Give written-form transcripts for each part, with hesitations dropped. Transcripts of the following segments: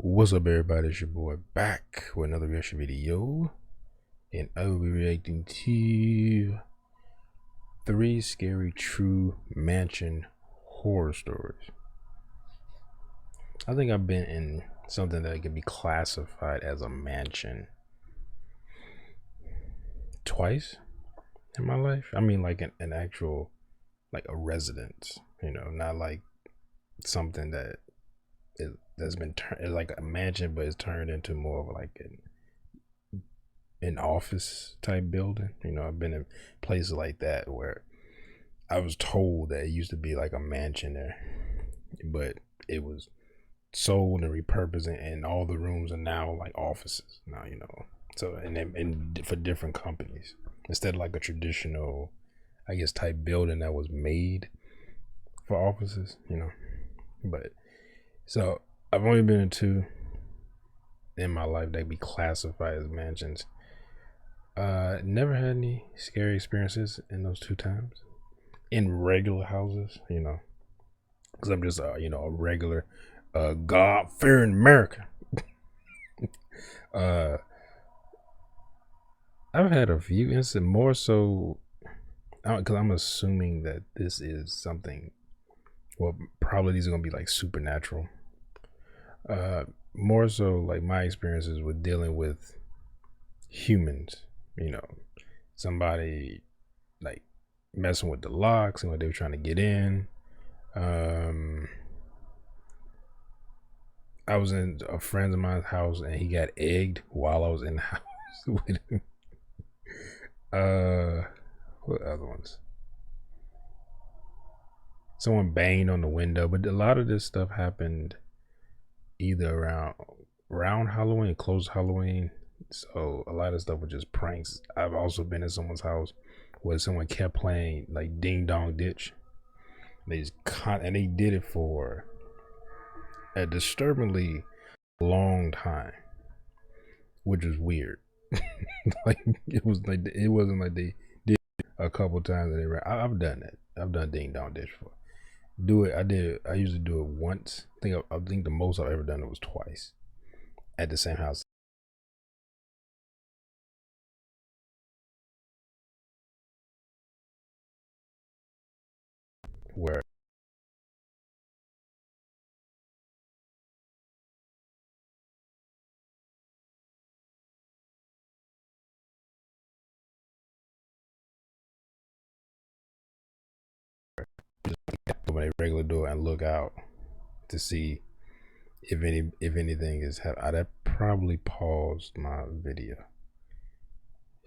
What's up, everybody? It's your boy back with another reaction video, and I will be reacting to 3 scary true mansion horror stories. I think I've been in something that can be classified as a mansion twice in my life. I mean, like an actual, like a residence, not like something that's been turned like a mansion, but it's turned into more of like an office type building. I've been in places like that where I was told that it used to be like a mansion there, but it was sold and repurposed, and all the rooms are now like offices now. So and for different companies instead of like a traditional, I guess, type building that was made for offices. But so I've only been in 2 in my life that be classified as mansions. Never had any scary experiences in those 2 times in regular houses, because I'm just a regular God-fearing American. I've had a few instances, more so because I'm assuming that this is something, well, probably these are gonna be like supernatural. More so like my experiences with dealing with humans, somebody like messing with the locks and what they were trying to get in. I was in a friend of mine's house and he got egged while I was in the house with him. What other ones? Someone banged on the window, but a lot of this stuff happened either around Halloween, close to Halloween. So a lot of stuff was just pranks. I've also been in someone's house where someone kept playing like Ding Dong Ditch. And they did it for a disturbingly long time, which was weird. Like it wasn't like they did a couple times that they ran. I've done that. I've done Ding Dong Ditch before. I usually do it once. I think the most I've ever done it was twice at the same house. Where open a regular door and look out to see if anything is happening. I'd probably paused my video.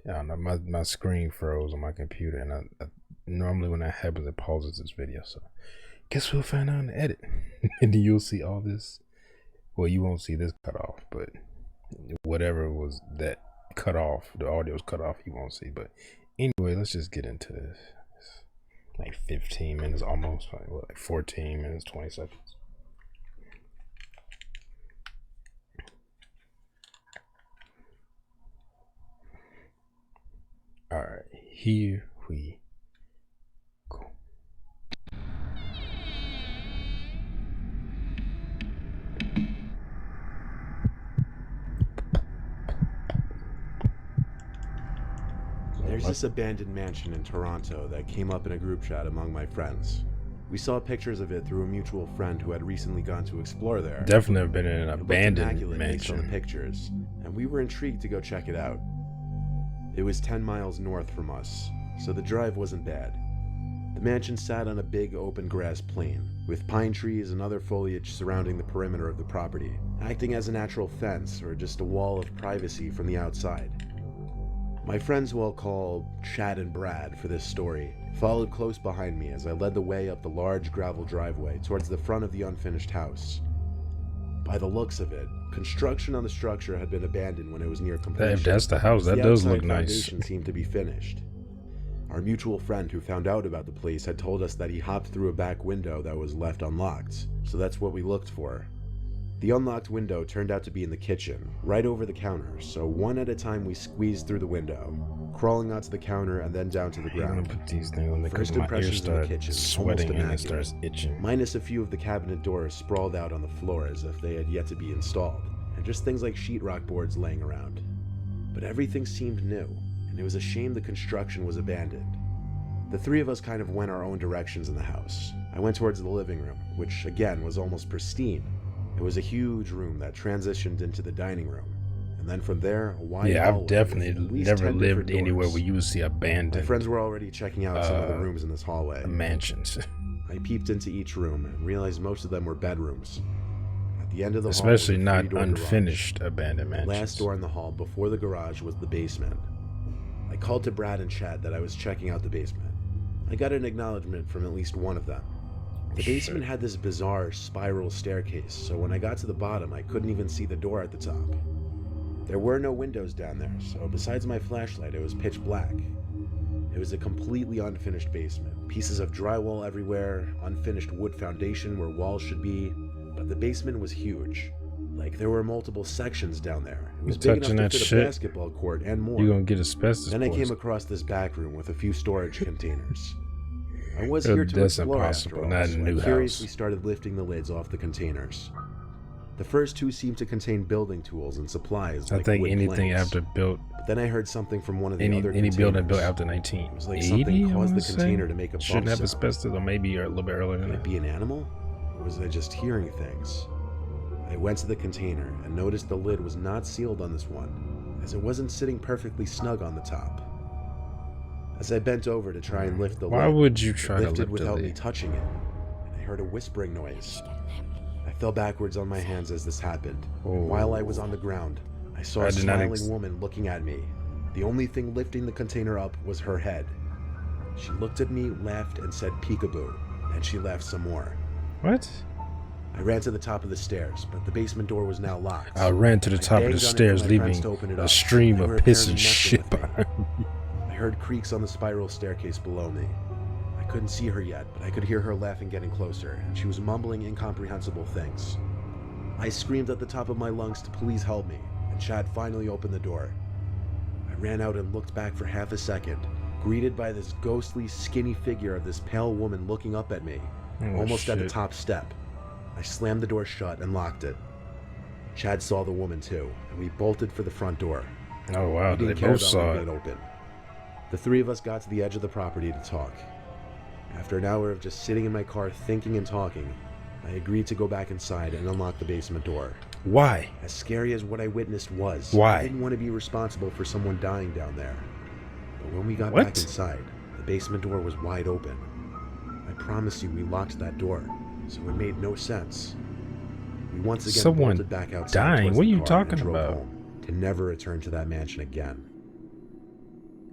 I don't know, my screen froze on my computer, and I normally when that happens it pauses this video. So guess we'll find out in the edit. And then you'll see all this. Well, you won't see this cut off, but whatever was that cut off, the audio's cut off, you won't see. But anyway, let's just get into this. It's like 15 minutes almost, like 14 minutes, 20 seconds. All right, here we go. There's this abandoned mansion in Toronto that came up in a group chat among my friends. We saw pictures of it through a mutual friend who had recently gone to explore there. Definitely have been in an abandoned based mansion. on the pictures, and we were intrigued to go check it out. It was 10 miles north from us, so the drive wasn't bad. The mansion sat on a big open grass plain, with pine trees and other foliage surrounding the perimeter of the property, acting as a natural fence or just a wall of privacy from the outside. My friends, who I'll call Chad and Brad for this story, followed close behind me as I led the way up the large gravel driveway towards the front of the unfinished house. By the looks of it, construction on the structure had been abandoned when it was near completion. If that's the house, that does look nice. The foundation seemed to be finished. Our mutual friend who found out about the place had told us that he hopped through a back window that was left unlocked, so that's what we looked for. The unlocked window turned out to be in the kitchen, right over the counter, so one at a time we squeezed through the window, crawling onto the counter and then down to the I'm gonna ground. put these things on First because my ears impressions in the start kitchen, sweating and it almost starts itching. minus a few of the cabinet doors sprawled out on the floor as if they had yet to be installed, and just things like sheetrock boards laying around. But everything seemed new, and it was a shame the construction was abandoned. The three of us kind of went our own directions in the house. I went towards the living room, which again was almost pristine. It was a huge room that transitioned into the dining room, and then from there, a wide Yeah, hallway I've with definitely at least never 10 lived different anywhere doors. where you would see My abandoned friends were already checking out some of the rooms in this hallway. mansions. I peeped into each room and realized most of them were bedrooms. At the end of the Especially hall was a not three-door unfinished garage. abandoned The mansions. last door in the hall before the garage was the basement. I called to Brad and Chad that I was checking out the basement. I got an acknowledgement from at least one of them. The basement had this bizarre spiral staircase, so when I got to the bottom, I couldn't even see the door at the top. There were no windows down there, so besides my flashlight, it was pitch black. It was a completely unfinished basement. Pieces of drywall everywhere, unfinished wood foundation where walls should be, but the basement was huge. Like there were multiple sections down there. It was You big enough touching to that fit shit, a basketball court and more. you're gonna get asbestos Then I came poisoning. across this back room with a few storage containers. I was Oh, here to that's explore impossible, after all, not in so a I new curiously house. started lifting the lids off the containers. The first two seemed to contain building tools and supplies I like think wood anything planks. after built, But then I heard something from one of the any other building built containers. after It was like 1980, something I caused want the to container say, to make a bump shouldn't have sound. asbestos, or maybe a little bit earlier than Could it that. be an animal? Or was I just hearing things? I went to the container and noticed the lid was not sealed on this one, as it wasn't sitting perfectly snug on the top. As I bent over to try and lift the Why lid, would you it try to lifted lift the without me lid? touching it, and I heard a whispering noise. I fell backwards on my hands as this happened. And while I was on the ground, I saw I a did not smiling woman looking at me. The only thing lifting the container up was her head. She looked at me, laughed, and said peekaboo, and she laughed some more. What? I ran to the top of the stairs, but the basement door was now locked. I ran to the I top of banged the on it for stairs, my leaving friends to open it a up. stream They of were piss apparently and messing shit with me. behind me. I heard creaks on the spiral staircase below me. I couldn't see her yet, but I could hear her laughing getting closer, and she was mumbling incomprehensible things. I screamed at the top of my lungs to please help me, and Chad finally opened the door. I ran out and looked back for half a second, greeted by this ghostly, skinny figure of this pale woman looking up at me, Oh, almost at the shit. top step. I slammed the door shut and locked it. Chad saw the woman too, and we bolted for the front door. Oh wow, We they didn't care both about saw leaving it. it open. The three of us got to the edge of the property to talk. After an hour of just sitting in my car thinking and talking, I agreed to go back inside and unlock the basement door. Why? As scary as what I witnessed was, Why? I didn't want to be responsible for someone dying down there. But when we got What? back inside, the basement door was wide open. I promise you we locked that door, so it made no sense. We once again Someone bolted back outside dying? towards What the are you car talking and drove about? home to never return to that mansion again.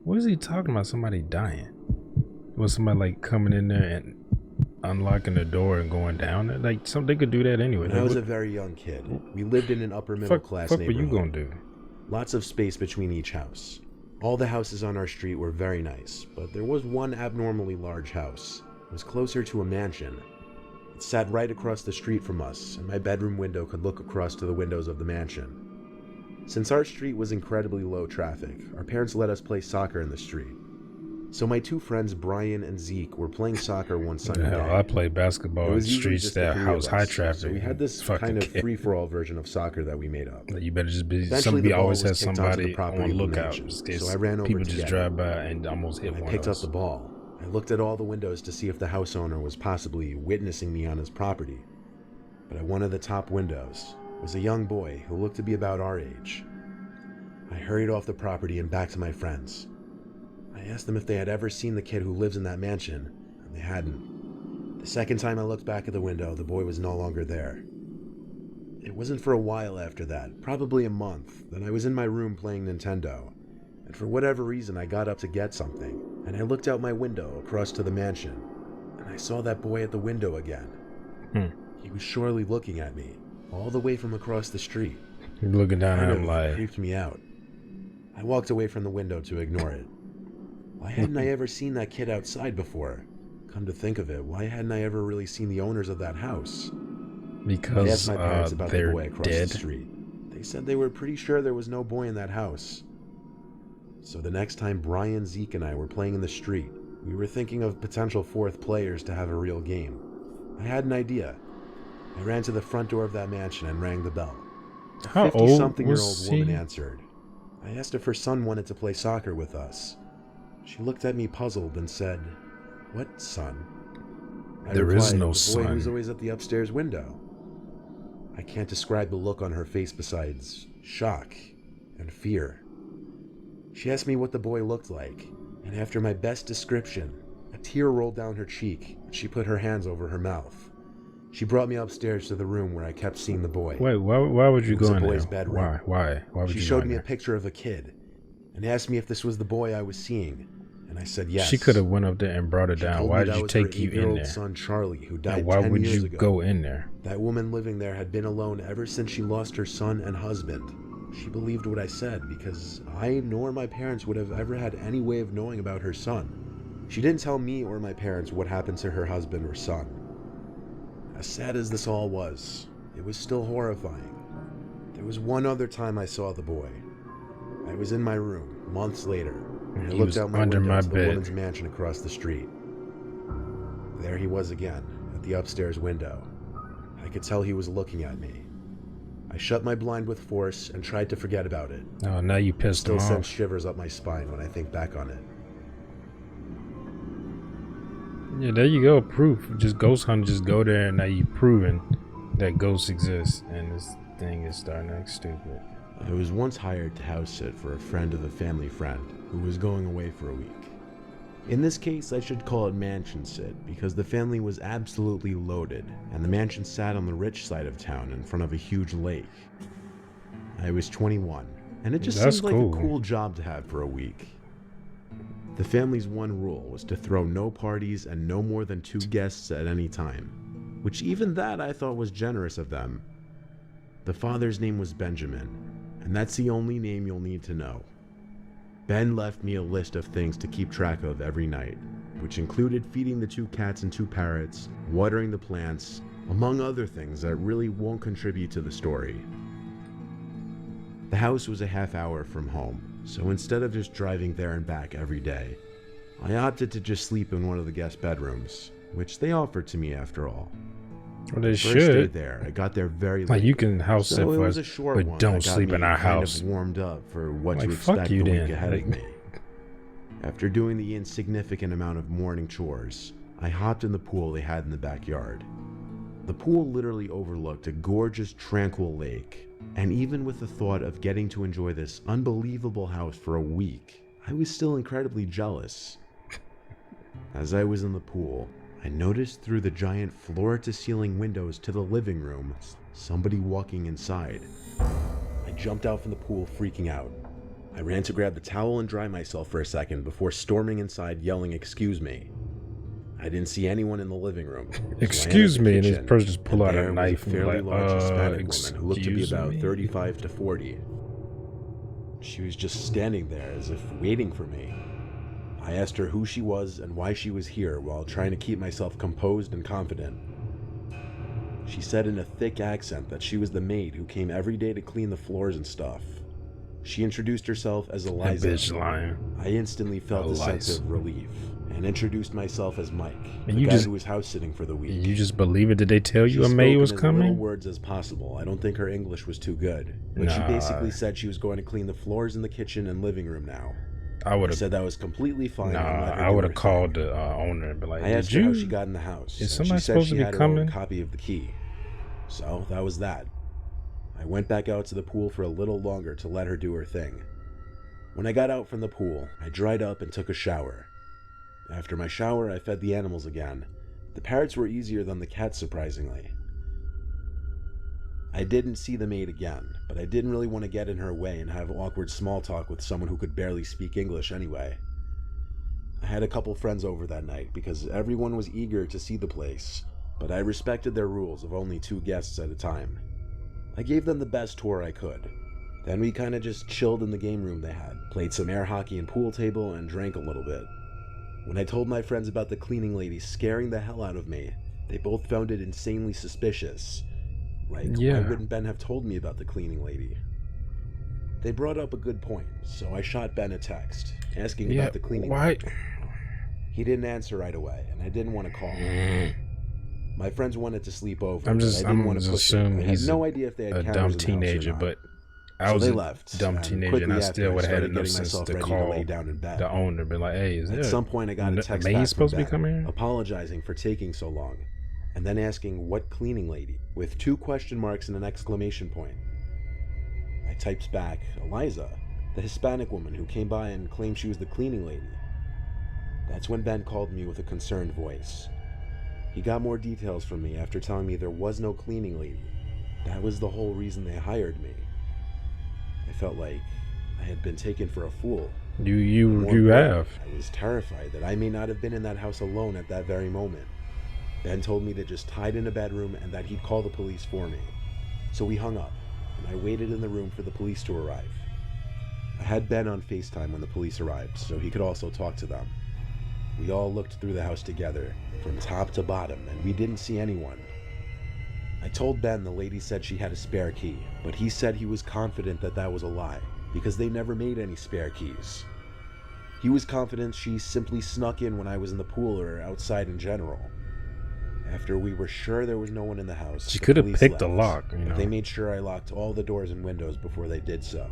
What is he talking about? Somebody dying? Was somebody like coming in there and unlocking the door and going down there? Like they could do that anyway. When I Like, was a what very young kid, we lived in an upper middle fuck class were neighborhood. you gonna do? Lots of space between each house. All the houses on our street were very nice, but there was one abnormally large house. It was closer to a mansion. It sat right across the street from us, and my bedroom window could look across to the windows of the mansion. Since our street was incredibly low traffic, our parents let us play soccer in the street. So my two friends, Brian and Zeke, were playing soccer one Sunday Hell, day. I play It basketball in was usually streets just the that three of house high us, traffic. so we had this Fucking kind of kid. free-for-all version of soccer that we made up. You better just be. Eventually, Somebody the ball always was has kicked onto the somebody property on of the lookout. mansion, Just in case so I ran over people to just get drive it. by and almost hit When I one picked of up us. the ball, I looked at all the windows to see if the house owner was possibly witnessing me on his property. But at one of the top windows was a young boy who looked to be about our age. I hurried off the property and back to my friends. I asked them if they had ever seen the kid who lives in that mansion, and they hadn't. The second time I looked back at the window, the boy was no longer there. It wasn't for a while after that, probably a month, that I was in my room playing Nintendo, and for whatever reason I got up to get something, and I looked out my window across to the mansion, and I saw that boy at the window again. He was surely looking at me, all the way from across the street. You're looking down at Kind him of like, creeped me out. I walked away from the window to ignore it. Why hadn't I ever seen that kid outside before? Come to think of it, why hadn't I ever really seen the owners of that house? I asked because my parents about the they're boy across dead. the street. They said they were pretty sure there was no boy in that house. So the next time Brian, Zeke, and I were playing in the street, we were thinking of potential fourth players to have a real game. I had an idea. I ran to the front door of that mansion and rang the bell. A How old 50-something-year-old was woman he? answered. I asked if her son wanted to play soccer with us. She looked at me puzzled and said, "What son?" I There replied, is no "The boy who's son. always at the upstairs window." I can't describe the look on her face besides shock and fear. She asked me what the boy looked like, and after my best description, a tear rolled down her cheek and she put her hands over her mouth. She brought me upstairs to the room where I kept seeing the boy. Wait, why would you It was go a in there? boy's bedroom. Why would She you go showed in me a there? picture of a kid and asked me if this was the boy I was seeing, and I said yes. She could have went up there and brought it She down. told Why me did that you was her take you in 8-year-old there? son Charlie, who And died why 10 would years you ago. go in there? That woman living there had been alone ever since she lost her son and husband. She believed what I said because I nor my parents would have ever had any way of knowing about her son. She didn't tell me or my parents what happened to her husband or son. As sad as this all was, it was still horrifying. There was one other time I saw the boy. I was in my room, months later, and I He looked was out my under window my to the bed. woman's mansion across the street. There he was again, at the upstairs window. I could tell he was looking at me. I shut my blind with force and tried to forget about it. Oh, now you pissed Still him sends off. shivers up my spine when I think back on it. Yeah, there you go. Proof. Just ghost hunt. Just go there, and now you proven that ghosts exist, and this thing is starting to act stupid. I was once hired to house sit for a friend of a family friend who was going away for a week. In this case, I should call it mansion sit because the family was absolutely loaded, and the mansion sat on the rich side of town in front of a huge lake. I was 21, and it just That's seemed like cool. a cool job to have for a week. The family's one rule was to throw no parties and no more than 2 guests at any time, which even that I thought was generous of them. The father's name was Benjamin, and that's the only name you'll need to know. Ben left me a list of things to keep track of every night, which included feeding the 2 cats and 2 parrots, watering the plants, among other things that really won't contribute to the story. The house was a half hour from home, so instead of just driving there and back every day, I opted to just sleep in one of the guest bedrooms, which they offered to me after all. Well, they First day should. there, I got there very Like, late. you can house sit So it for was us, a short but one don't that got sleep me in our kind house. of warmed up for what Like, to fuck expect you the week then. ahead of Like- me. After doing the insignificant amount of morning chores, I hopped in the pool they had in the backyard. The pool literally overlooked a gorgeous, tranquil lake, and even with the thought of getting to enjoy this unbelievable house for a week, I was still incredibly jealous. As I was in the pool, I noticed through the giant floor-to-ceiling windows to the living room, somebody walking inside. I jumped out from the pool, freaking out. I ran to grab the towel and dry myself for a second before storming inside, yelling, "Excuse me." I didn't see anyone in the living room. so I entered Excuse the me, and this kitchen, person just pull and out a there was knife and be fairly like, large Hispanic woman who looked to be excuse about me? 35 to 40. She was just standing there as if waiting for me. I asked her who she was and why she was here while trying to keep myself composed and confident. She said in a thick accent that she was the maid who came every day to clean the floors and stuff. She introduced herself as That Eliza. bitch lying. I instantly felt a sense Eliza. of relief and introduced myself as Mike, And the you guy just- who was house sitting for the week. You just believe it? Did they tell She you a spoke maid in was as little coming? words as possible. I don't think her English was too good, but she Nah. basically said she was going to clean the floors in the kitchen and living room now. I would I have. said that was completely fine. Nah, and let her I do would her have called thing. the owner and be like, I asked "Did her you?" how she got in the house. Is and somebody she said supposed she to be had her coming? own copy of the key. So that was that. I went back out to the pool for a little longer to let her do her thing. When I got out from the pool, I dried up and took a shower. After my shower, I fed the animals again. The parrots were easier than the cats, surprisingly. I didn't see the maid again, but I didn't really want to get in her way and have awkward small talk with someone who could barely speak English anyway. I had a couple friends over that night because everyone was eager to see the place, but I respected their rules of only 2 guests at a time. I gave them the best tour I could. Then we kinda just chilled in the game room they had, played some air hockey and pool table, and drank a little bit. When I told my friends about the cleaning lady scaring the hell out of me, they both found it insanely suspicious. Like, Yeah. why wouldn't Ben have told me about the cleaning lady? They brought up a good point, so I shot Ben a text, asking Yeah, about the cleaning why? lady. He didn't answer right away, and I didn't want to call him. My friends wanted to sleep over, but I didn't I'm want to just push it. I assuming had he's no idea if they had a cameras dumb in the house or teenager, not. but I So was they a left, dumb and teenager, and I quickly after still I would have had started enough getting sense myself to ready to lay call down in bed. the owner, be like, "Hey, is At there some point, I got a a text maid back from supposed to be Ben, coming here?" apologizing for taking so long, and then asking what cleaning lady, with 2 question marks and an exclamation point. I typed back, Eliza, the Hispanic woman who came by and claimed she was the cleaning lady. That's when Ben called me with a concerned voice. He got more details from me after telling me there was no cleaning lady. That was the whole reason they hired me. I felt like I had been taken for a fool. More You have. importantly, I was terrified that I may not have been in that house alone at that very moment. Ben told me to just hide in a bedroom and that he'd call the police for me. So we hung up, and I waited in the room for the police to arrive. I had Ben on FaceTime when the police arrived, so he could also talk to them. We all looked through the house together, from top to bottom, and we didn't see anyone. I told Ben the lady said she had a spare key, but he said he was confident that that was a lie, because they never made any spare keys. He was confident she simply snuck in when I was in the pool or outside in general. After we were sure there was no one in the house, She the could have police picked the left, lock, but they made sure I locked all the doors and windows before they did so.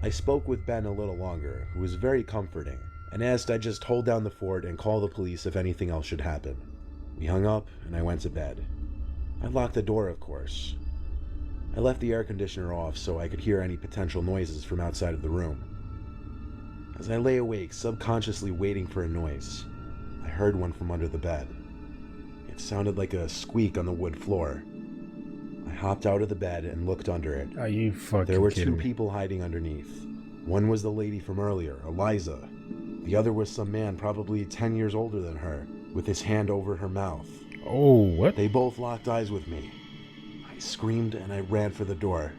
I spoke with Ben a little longer, who was very comforting, and asked I just hold down the fort and call the police if anything else should happen. We hung up, and I went to bed. I locked the door, of course. I left the air conditioner off so I could hear any potential noises from outside of the room. As I lay awake, subconsciously waiting for a noise, I heard one from under the bed. It sounded like a squeak on the wood floor. I hopped out of the bed and looked under it. Are you fucking There were kidding 2 me? people hiding underneath. One was the lady from earlier, Eliza. The other was some man probably 10 years older than her, with his hand over her mouth. Oh, what? They both locked eyes with me. I screamed and I ran for the door.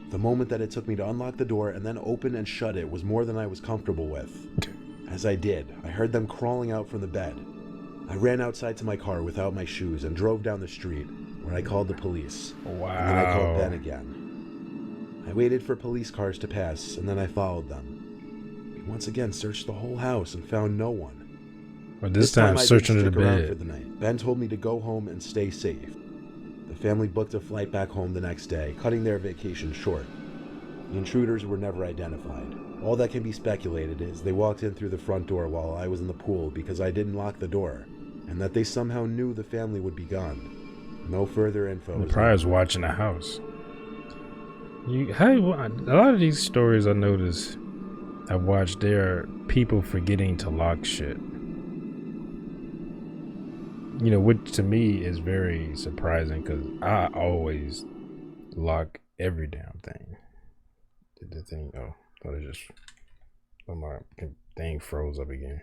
The moment that it took me to unlock the door and then open and shut it was more than I was comfortable with. As I did, I heard them crawling out from the bed. I ran outside to my car without my shoes and drove down the street, where I called the police. Wow. And then I called Ben again. I waited for police cars to pass, and then I followed them. We once again searched the whole house and found no one. But this time, I search didn't under the stick around for bed. the night. Ben told me to go home and stay safe. The family booked a flight back home the next day, cutting their vacation short. The intruders were never identified. All that can be speculated is they walked in through the front door while I was in the pool because I didn't lock the door, and that they somehow knew the family would be gone. No further info. The prior's watching the house. A lot of these stories I notice, I've watched, there are people forgetting to lock shit. You know, which to me is very surprising because I always lock every damn thing. The thing, oh, thought it just, my thing froze up again.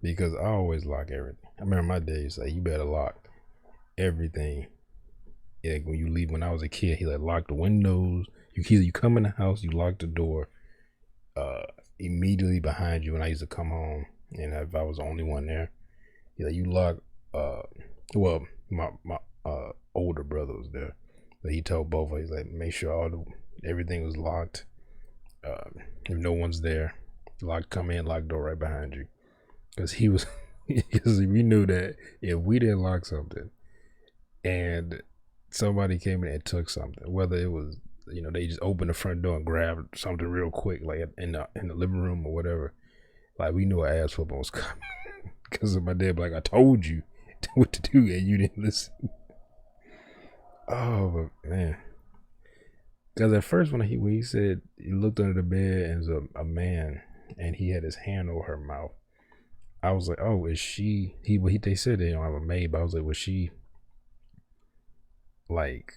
Because I always lock everything. I remember my days, like, you better lock everything. Yeah, when you leave, when I was a kid, he like lock the windows. You come in the house, you lock the door immediately behind you. When I used to come home, and if I was the only one there, you lock. Well, my older brother was there, but he told both of us, like, make sure everything was locked. If no one's there, come in, lock door right behind you, because because we knew that if we didn't lock something, and somebody came in and took something, whether it was, they just opened the front door and grabbed something real quick, like in the living room or whatever, like, we knew an ass whooping was coming because of my dad. Like, I told you what to do and you didn't listen. Oh, but man, because at first when he said he looked under the bed and it was a man and he had his hand over her mouth, I was like, oh, is she? They said they don't have a maid, but I was like, was she? Like,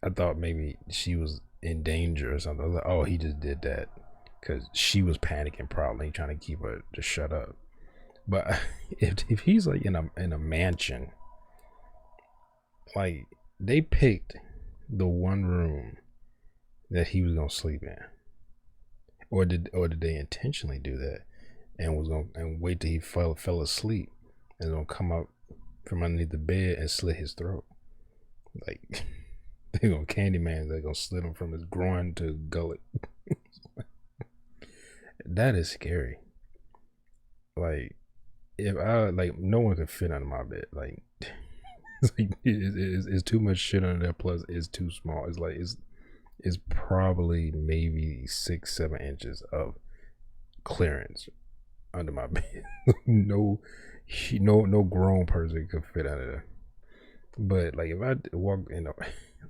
I thought maybe she was in danger or something. I was like, oh, he just did that because she was panicking, probably trying to keep her to shut up. But if he's like in a mansion, like, they picked the one room that he was gonna sleep in, or did they intentionally do that and was gonna wait till he fell asleep and gonna come up from underneath the bed and slit his throat? Like, They gonna Candyman. They gonna slit him from his groin to gullet. That is scary. Like if I like, no one could fit under my bed. Like it's too much shit under there. Plus, it's too small. It's like it's probably maybe 6-7 inches of clearance under my bed. No grown person could fit under there. But like if I walked,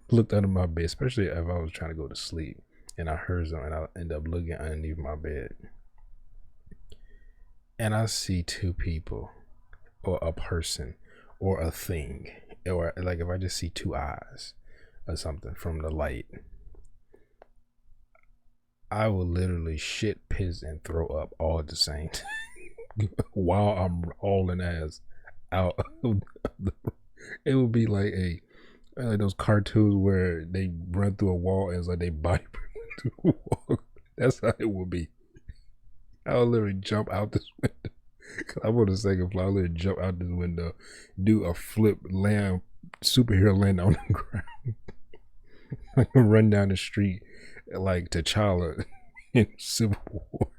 looked under my bed, especially if I was trying to go to sleep and I heard something, and I end up looking underneath my bed, and I see two people, or a person, or a thing, or like if I just see two eyes or something from the light, I will literally shit, piss, and throw up all at the same time while I'm hauling ass out. It would be like those cartoons where they run through a wall and it's like they body through a wall. That's how it would be. I'll literally jump out this window. I'm on the second floor. I'll literally jump out this window, do a flip, land, superhero land on the ground. I can run down the street like T'Challa in Civil War.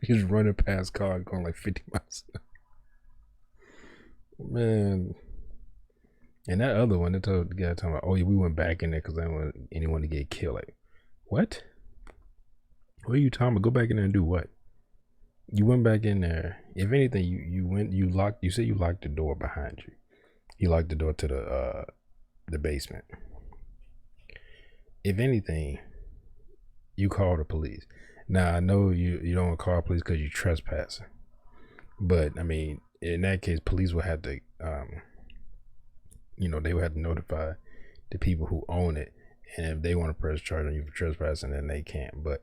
He's running past cars going like 50 miles an hour. Man. And that other one, they told the guy talking about, oh yeah, we went back in there because I didn't want anyone to get killed. Like, what? What are you talking about? Go back in there and do what? You went back in there. If anything, you locked. You said you locked the door behind you. You locked the door to the basement. If anything, you call the police. Now I know you don't call police because you're trespassing, but I mean, in that case, police will have to, they would have to notify the people who own it, and if they want to press charge on you for trespassing, then they can't. But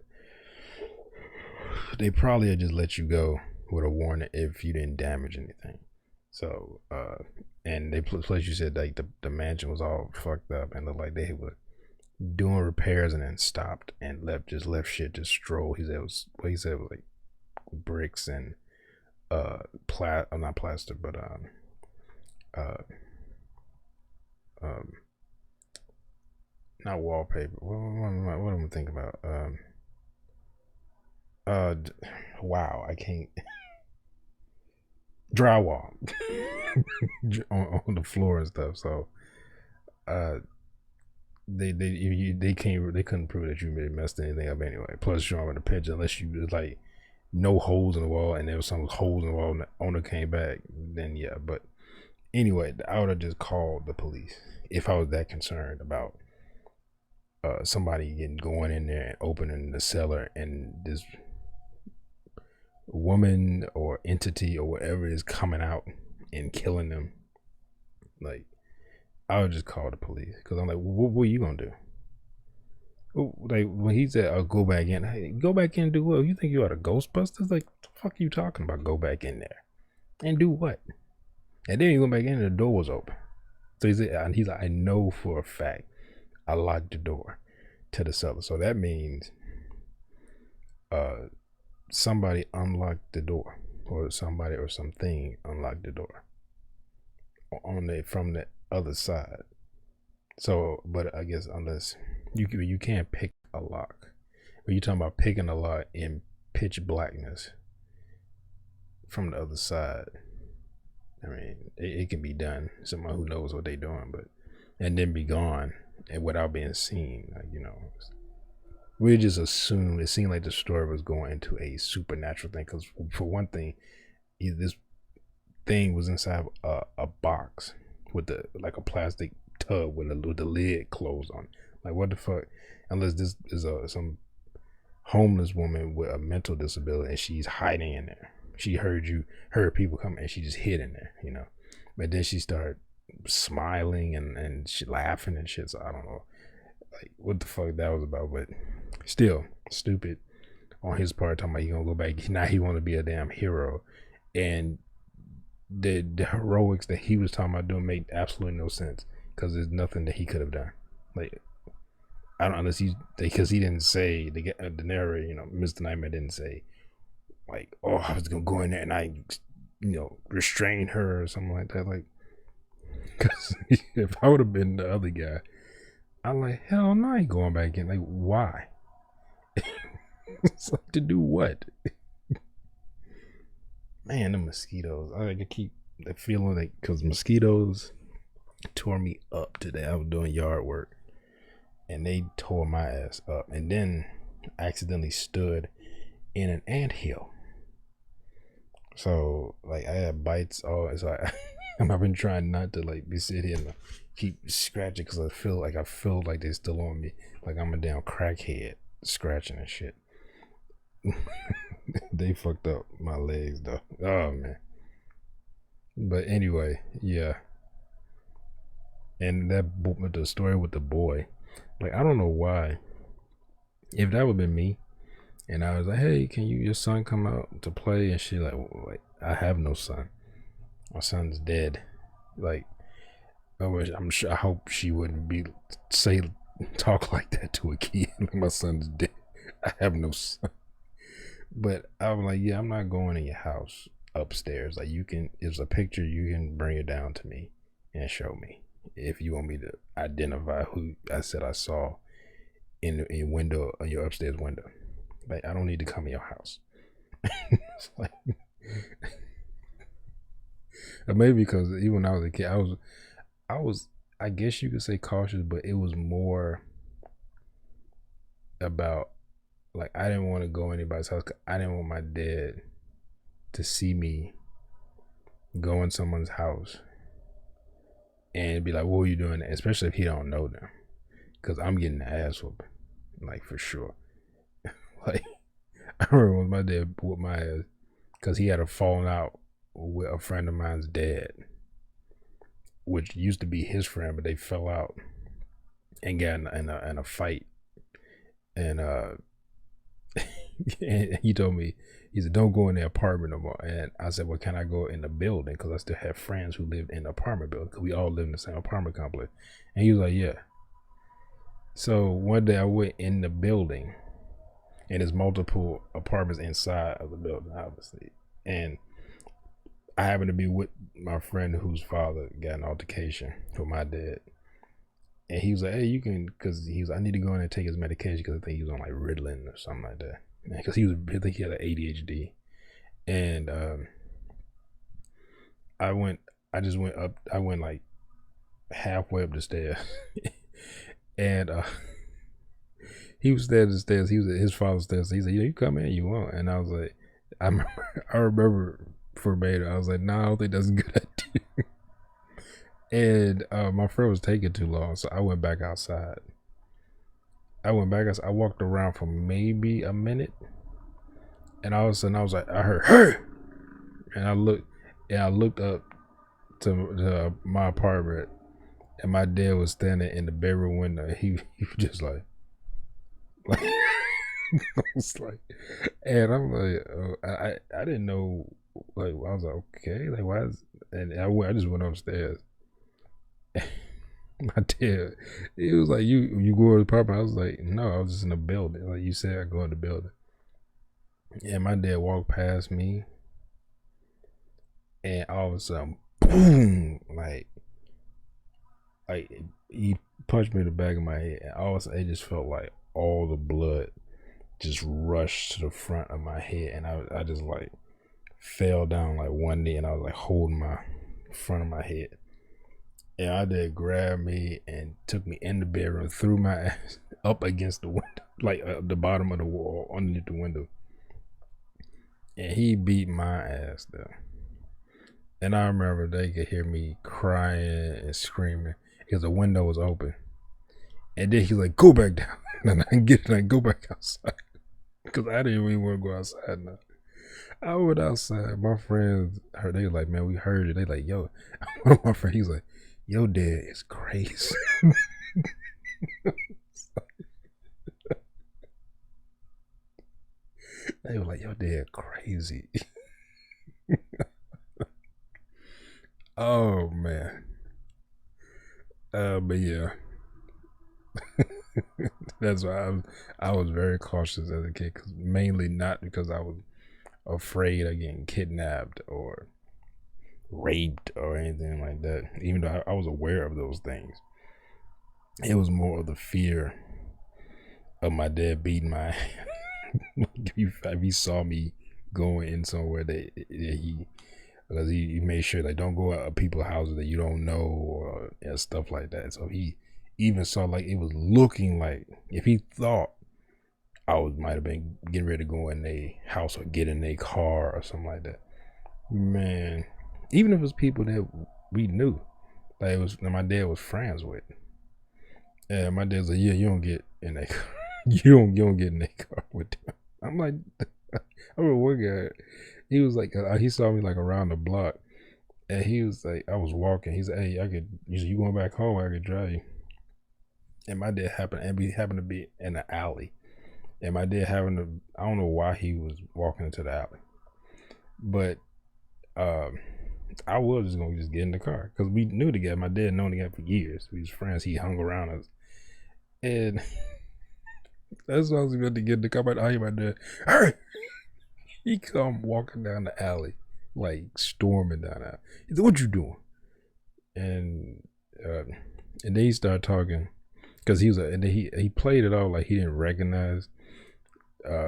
they probably would just let you go with a warning if you didn't damage anything. So, and plus you said like the mansion was all fucked up and looked like they were doing repairs and then stopped and left shit just stroll. He said it was like bricks and not plaster, but not wallpaper. What am I thinking about? Wow, I can't. Drywall on the floor and stuff. So, they couldn't prove that you really messed anything up anyway. Plus, showing in the picture, unless you was like no holes in the wall and there was some holes in the wall and the owner came back, then yeah. But anyway, I would have just called the police if I was that concerned about somebody going in there and opening the cellar and this woman or entity or whatever is coming out and killing them. Like, I would just call the police because I'm like, what are you gonna do? Like when he said, "I'll go back in," hey, go back in and do what? You think you are the Ghostbusters? Like, what the fuck are you talking about? Go back in there and do what? And then you go back in and the door was open. So he's like, I know for a fact I locked the door to the cellar. So that means somebody unlocked the door, or somebody or something unlocked the door from the other side. So, but I guess unless you can't pick a lock. But you're talking about picking a lock in pitch blackness from the other side. I mean, it can be done. Someone who knows what they're doing, but and then be gone and without being seen. Like, we just assumed it seemed like the story was going into a supernatural thing. Because for one thing, this thing was inside a box with a plastic tub with the lid closed on. Like, what the fuck? Unless this is some homeless woman with a mental disability and she's hiding in there. She heard people come and she just hid in there, But then she started smiling and she laughing and shit. So I don't know, like, what the fuck that was about. But still stupid on his part, talking about he gonna go back. Now he want to be a damn hero, and the heroics that he was talking about doing made absolutely no sense because there's nothing that he could have done. Like, I don't, because he didn't say, the narrator, Mr. Nightmare didn't say like, oh, I was gonna go in there and I restrain her or something like that. Like, because if I would have been the other guy, I'm like, hell no, I ain't going back in. Like, why? It's like, to do what? Man, the mosquitoes. I keep the feeling like, because mosquitoes tore me up today. I was doing yard work and they tore my ass up. And then I accidentally stood in an anthill. So like I had bites all. So I've been trying not to like be sitting here and keep scratching because I feel like they're still on me. Like I'm a damn crackhead scratching and shit. They fucked up my legs though. Oh man. But anyway, yeah. And that the story with the boy, like I don't know why. If that would have been me, and I was like, "Hey, can your son come out to play?" And she like, I have no son. My son's dead. Like, I'm sure. I hope she wouldn't be say talk like that to a kid. Like my son's dead. I have no son. But I'm like, yeah, I'm not going in your house upstairs. Like you can, it's a picture. You can bring it down to me and show me if you want me to identify who I said I saw in your window, in your upstairs window. Like I don't need to come in your house. It's like, maybe because even when I was a kid, I was, I guess you could say cautious, but it was more about like I didn't want to go anybody's house. I didn't want my dad to see me go in someone's house and be like, "What are you doing?" Especially if he don't know them, because I'm getting the ass whooping, like for sure. Like I remember when my dad whooped my ass because he had a falling out with a friend of mine's dad, which used to be his friend, but they fell out and got in a fight. And and he told me, he said, "Don't go in the apartment no more." And I said, "Well, can I go in the building?" Because I still have friends who lived in the apartment building because we all lived in the same apartment complex. And he was like, "Yeah." So one day I went in the building, and there's multiple apartments inside of the building, obviously. And I happened to be with my friend whose father got an altercation with my dad. And he was like, "Hey, you can," because he was, I need to go in and take his medication because I think he was on like Ritalin or something like that. Because I think he had an ADHD. And I went, I just went up, I went like halfway up the stairs. And he was there at the stairs. He was at his father's stairs. So he said, "Yeah, you come in, you want." And I was like, I remember verbatim, I was like, "No, I don't think that's a good idea." And my friend was taking too long, so I went back outside. I walked around for maybe a minute, and all of a sudden I was like, I heard, "Hey!" And I looked up to my apartment, and my dad was standing in the bedroom window. He was just like I was like, and I'm like, I didn't know. Like I was like, okay, like why is? And I just went upstairs. My dad, it was like, you go to the apartment. I was like, no, I was just in the building. Like you said, I go in the building. And my dad walked past me, and all of a sudden, boom! Like he punched me in the back of my head, and all of a sudden, it just felt like all the blood just rushed to the front of my head, and I just like fell down like one knee, and I was like holding my front of my head. And I did grab me and took me in the bedroom, threw my ass up against the window, like the bottom of the wall, underneath the window. And he beat my ass there. And I remember they could hear me crying and screaming because the window was open. And then he's like, "Go back down." And I get it, and I go back outside because I didn't even want to go outside now. I went outside. My friends heard. They were like, "Man, we heard it." They like, "Yo," one of my friends, he's like, "Your dad is crazy." They were like, "Your dad crazy." Oh man. But yeah, that's why I was very cautious as a kid, cause mainly not because I was afraid of getting kidnapped or raped or anything like that. Even though I was aware of those things, It was more of the fear of my dad beating my ass. If he saw me going in somewhere that he, because he made sure like don't go out people's houses that you don't know or stuff like that. So he even saw like it was looking like if he thought I was might have been getting ready to go in a house or get in a car or something like that. Man, even if it was people that we knew, like it was my dad was friends with. Yeah, my dad's like, yeah, you don't get in that car. You don't get in that car with them. I'm like, I remember one guy, he was like, he saw me like around the block, and he was like, I was walking. He's like, hey, I could, you going back home? I could drive you. And my dad happened, and we happened to be in the alley. And my dad happened to, I don't know why he was walking into the alley, but um, I was just gonna just get in the car because we knew the guy. My dad known the guy for years. We was friends. He hung around us, and that's why I was about to get in the car. But I hear my dad, hey, he come walking down the alley, like storming down the alley. He said, "What you doing?" And uh, and then he started talking because and then he played it all like he didn't recognize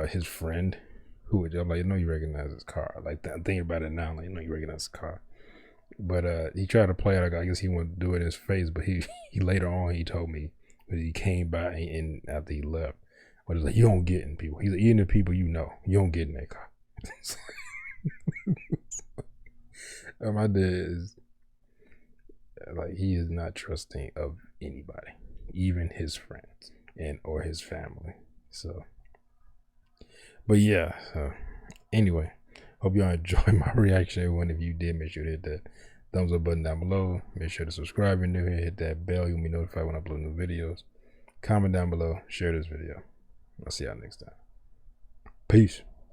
his friend. Who I'm like, no, you recognize his car. Like I'm thinking about it now, like, no, you recognize the car. But he tried to play it like I guess he wanted to do it in his face, but he later on he told me when he came by and after he left, but it's like you don't get in people. He's like, even the people you know, you don't get in that car. My dad is like he is not trusting of anybody, even his friends and or his family. So, but yeah. So anyway, hope y'all enjoy my reaction. Everyone, if you did, make sure to hit that thumbs up button down below. Make sure to subscribe if you're new here. Hit that bell. You'll be notified when I upload new videos. Comment down below. Share this video. I'll see y'all next time. Peace.